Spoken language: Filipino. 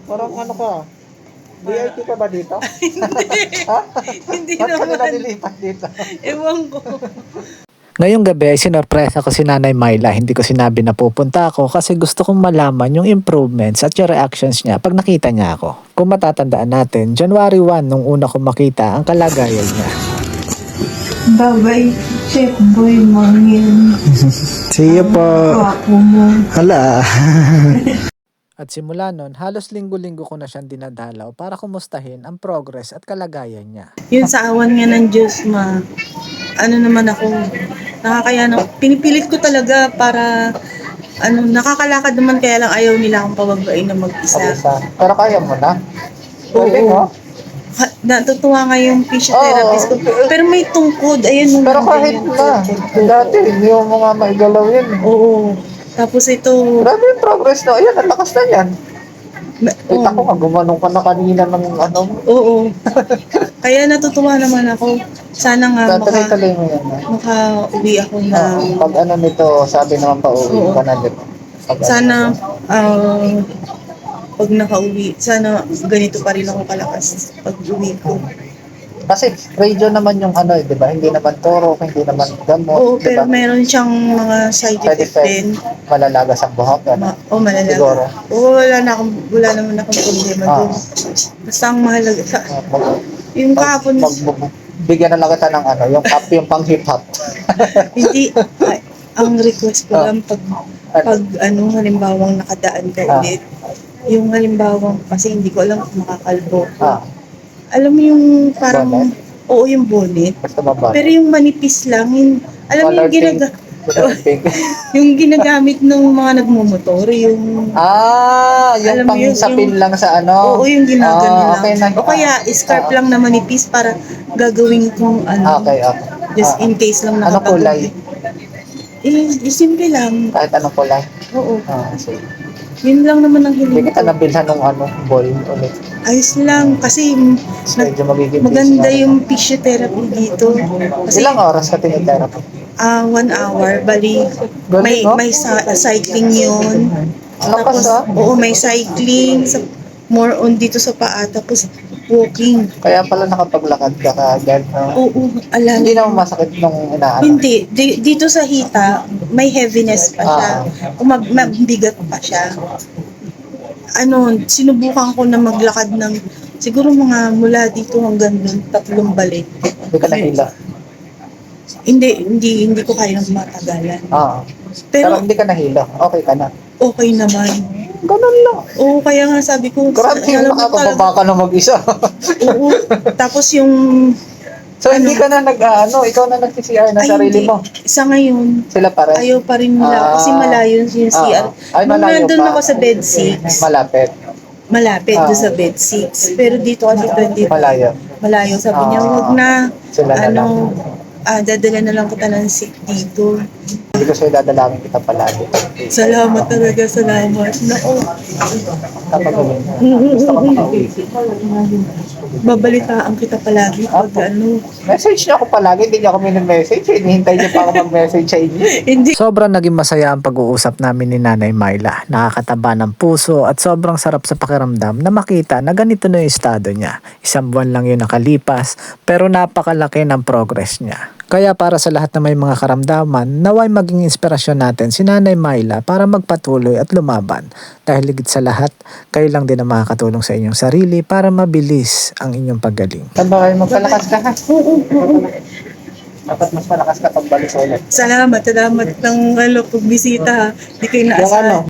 Parang ano ka? VIP ka ba dito? Hindi. Ha? Hindi Ba't ka na naman. nililipat dito? Ewan ko. Ngayong gabi ay sinorpresa ko si Nanay Myla. Hindi ko sinabi na pupunta ako kasi gusto kong malaman yung improvements at yung reactions niya pag nakita niya ako. Kung matatandaan natin, January 1 nung una ko makita ang kalagayan niya. Babay, Chef Boy Mangin. See you po. Ako mo. Hala. At simula nun, halos linggo-linggo ko na siyang dinadalaw para kumustahin ang progress at kalagayan niya. Yun sa awan nga ng Diyos, ano naman ako, nakakaya na, pinipilit ko talaga para, nakakalakad naman kaya lang ayaw nila akong pabagbain na mag-isa. Isa. Pero kaya mo na? Oo. Galing, oh. Natutuwa nga yung physiotherapist ko. Pero may tungkod, ayun. Pero kahit na. Dati, hindi mo nga maigalaw yun. Oo. Tapos ito, Grabe yung progress no. Ayan, ang lakas na yan. Kita ko nga, gumanong ka na kanina ng ano. oo. Kaya natutuwa naman ako. Sana nga Tuloy-tuloy mo yan. makauwi ako na, Pag ano nito, sabi naman pa, uuwi Oo. ka na dito. sana, pag nakauwi, sana ganito pa rin ako kalakas pag uwi ko. Kasi radio naman yung ano, di ba? Hindi naman toro, hindi naman gamot, Oo, di pero ba? meron siyang mga side Side effect effect, din. malalagas ang buhok. Ano? Malalaga. Siguro. Oo, wala naman akong problema doon. Basta ang mahalaga. Yung kahapon, Bigyan na lang kita ng ano, yung cup, yung pang hip hop. hindi, ang request ko lang pag halimbawang nakadaan ka ulit. Yung halimbawang, kasi hindi ko alam kung makakalbo. Alam mo yung parang, Bonnet? oo yung bonnet. Basta mababa. Pero yung manipis lang, alam mo yung yung ginagamit ng mga nagmumotor, yung Yung alam mo pang yun, sapin lang sa ano. oo, yung ginagano Okay lang. O kaya, scarf lang na manipis para gagawin kong Okay. just in case lang Ano kulay? Simple lang. Kahit anong kulay. Oo. Sige. Yun lang naman ang Hindi hiling kita ko. nabilhan ng ano, ball ulit. Ayos lang, kasi Medyo magiging maganda busy na. yung physiotherapy dito. Kasi Ilang oras ka tinitherapy? 1 hour, bali, may, Galing, no? may cycling yun. Lakas, Oo, may cycling, more on dito sa paa, tapos walking. Kaya pala nakapaglakad ka kaagad. No? Oo, Hindi naman masakit nung inaano. Hindi, dito sa hita, may heaviness pa siya. Mabigat pa siya. Sinubukan ko na maglakad ng, siguro mga mula dito hanggang dun, 3 balik. Hindi ka nahila. Hindi ko kayang matagalan. Pero Pero hindi ka nahila. Okay ka na. okay naman. Ganun lang. Oo, kaya nga sabi ko, Grabe yung alam mo nakakababa ka na mag-isa. oo, tapos yung, So hindi ka na ikaw na nag-CCR na sarili hindi. mo. Sa ngayon, Sila pa rin. ayaw pa rin nila kasi malayo yung CR. Ay, Nung malayo nandun pa. ako sa bed 6, Malapit. doon sa bed 6. Pero dito kasi 20. Malayo. Malayo. Sabi niya, huwag na, Sila na lang. dadala na lang kita ng seat dito. Hindi ko sa'yo dadalangin kita palagi. Salamat talaga, salamat. Nako, Kapagaling. Gusto ko makauwi. babalitaan kita palagi pag Message niyo ako palagi, hindi niyo ako message. Hinihintay niyo pa ako mag-message sa inyo. Hindi. Sobrang naging masaya ang pag-uusap namin ni Nanay Myla. Nakakataba ng puso at sobrang sarap sa pakiramdam na makita na ganito na yung estado niya. 1 buwan lang yun nakalipas pero napakalaki ng progress niya. Kaya para sa lahat na may mga karamdaman, naway maging inspirasyon natin si Nanay Myla para magpatuloy at lumaban. Dahil higit sa lahat, kayo lang din ang makakatulong sa inyong sarili para mabilis ang inyong paggaling. Sabay, magpalakas ka ha. Dapat mas malakas ka pagbalik ulit. Salamat ng pagbisita. Di kayo Yung naasahan. ano,